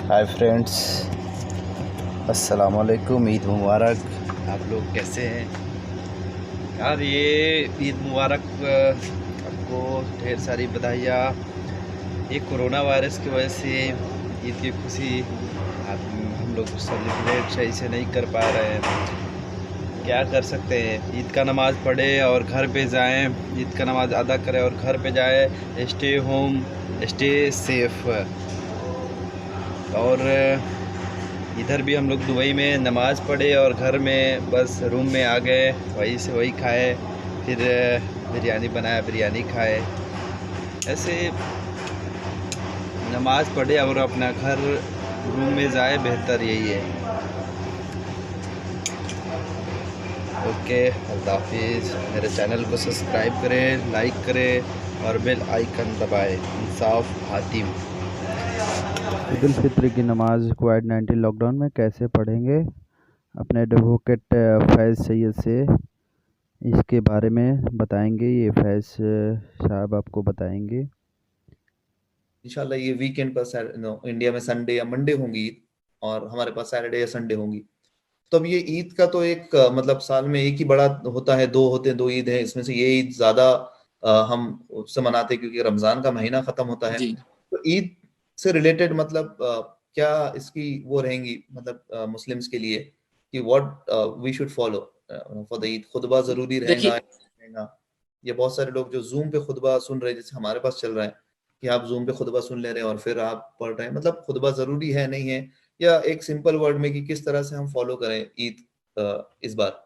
Hi friends, अस्सलाम वालेकुम। ईद मुबारक। आप लोग कैसे हैं यार? ये ईद मुबारक। आपको ढेर सारी बधाइयाँ। ये कोरोना वायरस की वजह से ईद की खुशी हम लोग सेलिब्रेट सही से नहीं कर पा रहे हैं। क्या कर सकते हैं? ईद का नमाज़ पढ़े और घर पे जाएं, ईद का नमाज़ अदा करें और घर पे जाएं। Stay home, stay safe. और इधर भी हम लोग दुबई में नमाज़ पढ़े और घर में बस रूम में आ गए, वहीं से वही खाए। फिर बिरयानी बनाया, बिरयानी खाए। ऐसे नमाज़ पढ़े और अपना घर रूम में जाए, बेहतर यही है। ओके, अल्लाह हाफिज़। मेरे चैनल को सब्सक्राइब करें, लाइक करें और बेल आइकन दबाएं। इंसाफ हातिम। ईद उल फित्र की नमाज कोविड-19 लॉकडाउन में कैसे पढ़ेंगे? अपने एडवोकेट फैज़ सैयद से इसके बारे में बताएंगे। ये फैज़ साहब आपको बताएंगे। इंशाल्लाह ये वीकेंड पर इंडिया में संडे या मंडे होंगी ईद, और हमारे पास सैटरडे या संडे होंगी। तो अब ये ईद का तो एक मतलब साल में एक ही बड़ा होता है, दो होते हैं, दो ईद है। इसमें से ये ईद ज्यादा हम उससे मनाते हैं क्योंकि रमजान का महीना खत्म होता है। तो ईद से रिलेटेड मतलब क्या इसकी वो रहेंगी, मतलब मुस्लिम्स के लिए कि what we should follow for the Eid? खुतबा जरूरी रहेगा? ये बहुत सारे लोग जो जूम पे खुतबा सुन रहे हैं, जैसे हमारे पास चल रहा है कि आप जूम पे खुतबा सुन ले रहे हैं और फिर आप पढ़ रहे हैं, मतलब खुतबा जरूरी है नहीं है? या एक सिंपल वर्ड में कि किस तरह से हम फॉलो करें ईद इस बार?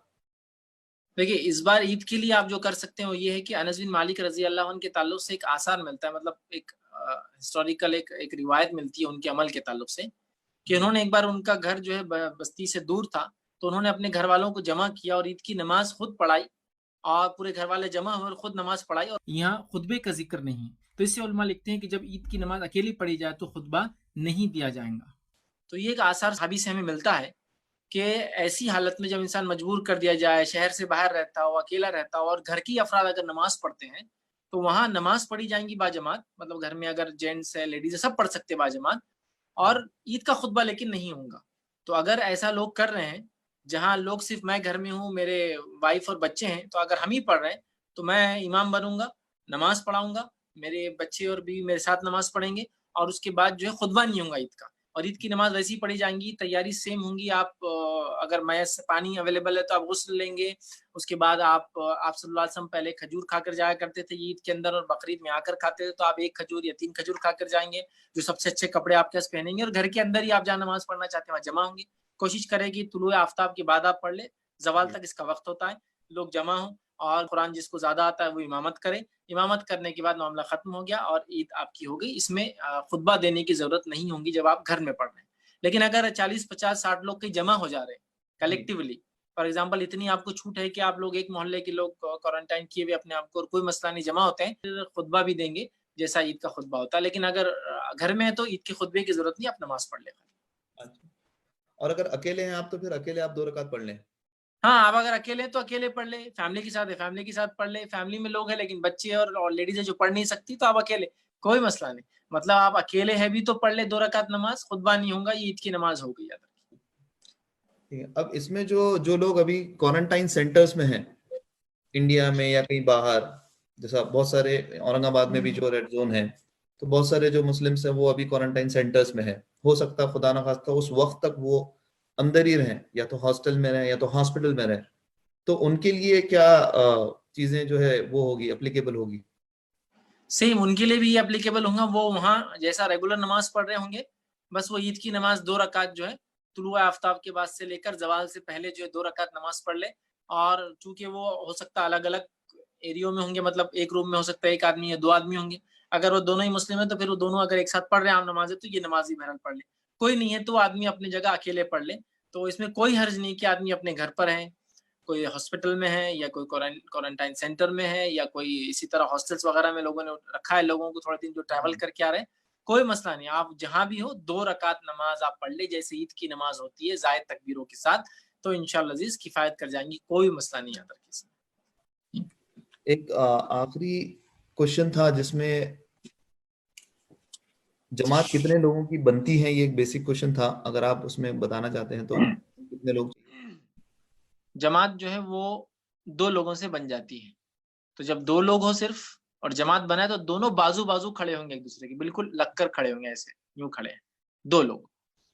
देखिए, इस बार ईद के लिए आप जो कर सकते हैं वो ये है कि अनस बिन मालिक रज़ी अल्लाह अन्हु के ताल्लुक से एक आसार मिलता है, मतलब एक हिस्टोरिकल एक रिवायत मिलती है उनके अमल के ताल्लुक से कि उन्होंने एक बार, उनका घर जो है बस्ती से दूर था, तो उन्होंने अपने घर वालों को जमा किया और ईद की नमाज़ खुद पढ़ाई और पूरे घर वाले जमा हुए और खुद नमाज़ पढ़ाई। और यहाँ खुतबे का ज़िक्र नहीं, तो इससे उलमा लिखते हैं कि जब ईद की नमाज़ अकेली पढ़ी जाए तो खुतबा नहीं दिया जाएगा। तो ये एक आसार सहाबी से हमें मिलता है कि ऐसी हालत में जब इंसान मजबूर कर दिया जाए, शहर से बाहर रहता हो, अकेला रहता हो और घर की अफराद अगर नमाज पढ़ते हैं, तो वहाँ नमाज पढ़ी जाएंगी बाजमात, मतलब घर में अगर जेंट्स है, लेडीज है, सब पढ़ सकते हैं बाजमात, और ईद का खुतबा लेकिन नहीं होगा। तो अगर ऐसा लोग कर रहे हैं, जहाँ लोग सिर्फ मैं घर में हूँ, मेरे वाइफ और बच्चे हैं, तो अगर हम ही पढ़ रहे हैं, तो मैं इमाम बनूंगा, नमाज पढ़ाऊंगा, मेरे बच्चे और बीवी मेरे साथ नमाज पढ़ेंगे, और उसके बाद जो है खुतबा नहीं होगा ईद का। और ईद की नमाज वैसी पढ़ी जाएंगी, तैयारी सेम होंगी। आप अगर मैस पानी अवेलेबल है तो आप गुस्ल लेंगे। उसके बाद आप सल्लल्लाहु अलैहि वसल्लम पहले खजूर खाकर जाया करते थे ईद के अंदर, और बकरीद में आकर खाते थे, तो आप 1 खजूर या 3 खजूर खाकर जाएंगे। जो सबसे अच्छे कपड़े आपके पास पहनेंगे, और घर के अंदर ही आप जहाँ नमाज पढ़ना चाहते हैं वहाँ जमा होंगे। कोशिश करें कि तुलुए आफ्ताब के बाद आप पढ़ ले, जवाल तक इसका वक्त होता है, लोग जमा हों, और कुरान जिसको ज्यादा आता है वो इमामत करे। इमामत करने के बाद मामला खत्म हो गया और ईद आपकी हो गई। इसमें खुतबा देने की जरूरत नहीं होगी जब आप घर में पढ़ रहे हैं। लेकिन अगर 40, 50, 60 लोग कहीं जमा हो जा रहे हैं कलेक्टिवली, फॉर एग्जाम्पल इतनी आपको छूट है कि आप लोग एक मोहल्ले के लोग क्वारंटाइन किए हुए अपने आप को, और कोई मसला नहीं, जमा होते हैं, फिर खुतबा भी देंगे जैसा ईद का खुतबा होता है। लेकिन अगर घर में है तो ईद के खुतबे की जरूरत नहीं, आप नमाज पढ़ ले। अच्छा। और अगर अकेले हैं आप तो फिर अकेले आप 2 रकात पढ़ लें? हाँ, आप अगर अकेले हैं तो अकेले पढ़ ले, फैमिली के साथ है फैमिली के साथ पढ़ ले, फैमिली में लोग हैं लेकिन बच्चे और लेडीज है जो पढ़ नहीं सकती, तो आप अकेले, कोई मसला नहीं। मतलब आप अकेले हैं भी तो पढ़ ले 2 रकात नमाज, खुतबा नहीं होगा, ये ईद की नमाज हो गई। ठीक है। अब इसमें जो जो लोग अभी क्वारंटाइन सेंटर्स में हैं, इंडिया में या कहीं बाहर, जैसा बहुत सारे औरंगाबाद में भी जो रेड जोन है, तो बहुत सारे जो मुस्लिम्स हैं वो अभी क्वारंटाइन सेंटर्स में है। हो सकता है खुदा ना खास्ता उस वक्त तक वो अंदर ही रहें, या तो हॉस्टल में रहें या तो हॉस्पिटल में रहें। तो उनके लिए क्या चीजें जो है वो होगी, एप्लीकेबल होगी? सेम उनके लिए भी एप्लीकेबल होगा, वो वहाँ जैसा रेगुलर नमाज पढ़ रहे होंगे, बस वो ईद की नमाज 2 रकात जो है तुलुए आफ्ताब के बाद से लेकर जवाल से पहले जो है 2 रकात नमाज पढ़ ले। और चूंकि वो हो सकता है अलग अलग एरियो में होंगे, मतलब एक रूम में हो सकता है 1 आदमी या 2 आदमी होंगे, अगर वो दोनों ही मुस्लिम है तो फिर वो दोनों अगर एक साथ पढ़ रहे हैं आम नमाज है, तो ये नमाज ही बहरहाल पढ़ ले। कोई नहीं है तो आदमी अपनी जगह अकेले पढ़ ले। तो इसमें कोई हर्ज नहीं कि आदमी अपने घर पर है, कोई हॉस्पिटल में है, या कोई क्वारंटाइन सेंटर में है, या कोई इसी तरह हॉस्टल्स वगैरह में लोगों ने रखा है लोगों को थोड़े दिन जो ट्रैवल करके आ रहे हैं, कोई मसला नहीं। आप जहां भी हो 2 रकात नमाज आप पढ़ ले जैसे ईद की नमाज होती है जायद तकबीरों के साथ, तो इंशाल्लाह अजीज किफायत कर जाएंगी, कोई मसला नहीं आता किसी। एक आखिरी क्वेश्चन था जिसमें जमात कितने लोगों की बनती है, ये एक बेसिक क्वेश्चन था, अगर आप उसमें बताना चाहते हैं तो कितने लोग? जमात जो है वो 2 लोगों से बन जाती है। तो जब 2 लोग हो सिर्फ और जमात बना है तो दोनों बाजू-बाजू खड़े होंगे एक दूसरे के, बिल्कुल लगकर खड़े होंगे ऐसे, यूँ खड़े हैं, 2 लोग।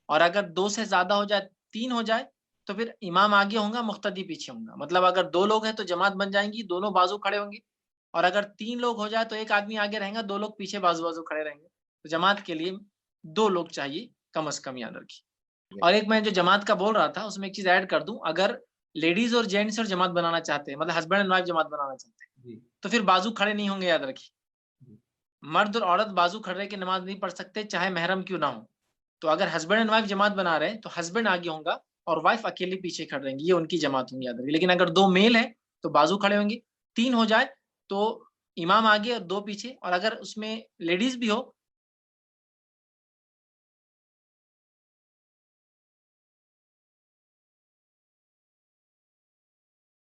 और अगर 2 से ज़्यादा हो जाए, 3 हो जाए, तो फिर इमाम आगे होगा, मुक्तदी पीछे होगा। मतलब अगर 2 लोग हैं तो जमात बन जाएँगी, दोनों बाजू खड़े होंगे और अगर 3 लोग हो जाए तो 1 आदमी आगे रहेगा, 2 लोग पीछे बाजू-बाजू खड़े रहेंगे। तो जमात के लिए 2 लोग चाहिए कम से कम, याद रखिए। और एक मैं जो जमात का बोल रहा था उसमें एक चीज़ ऐड कर दूँ, अगर लेडीज़ और जेंट्स और जमात बनाना चाहते हैं, मतलब हस्बैंड एंड वाइफ जमात बनाना चाहते हैं, जी, तो फिर बाजू खड़े नहीं होंगे, याद रखिए। जी, मर्द और औरत बाजू खड़े के नमाज नहीं पढ़ सकते, चाहे महरम क्यों ना हो। तो अगर हस्बैंड एंड वाइफ जमात बना रहे हैं तो हस्बैंड आगे होगा और वाइफ अकेले पीछे खड़े रहेंगी, ये उनकी जमात होंगी, याद रखिए। लेकिन अगर 2 मेल है तो बाजू खड़े होंगे, 3 हो जाए तो इमाम आगे और 2 पीछे, और अगर उसमें लेडीज भी हो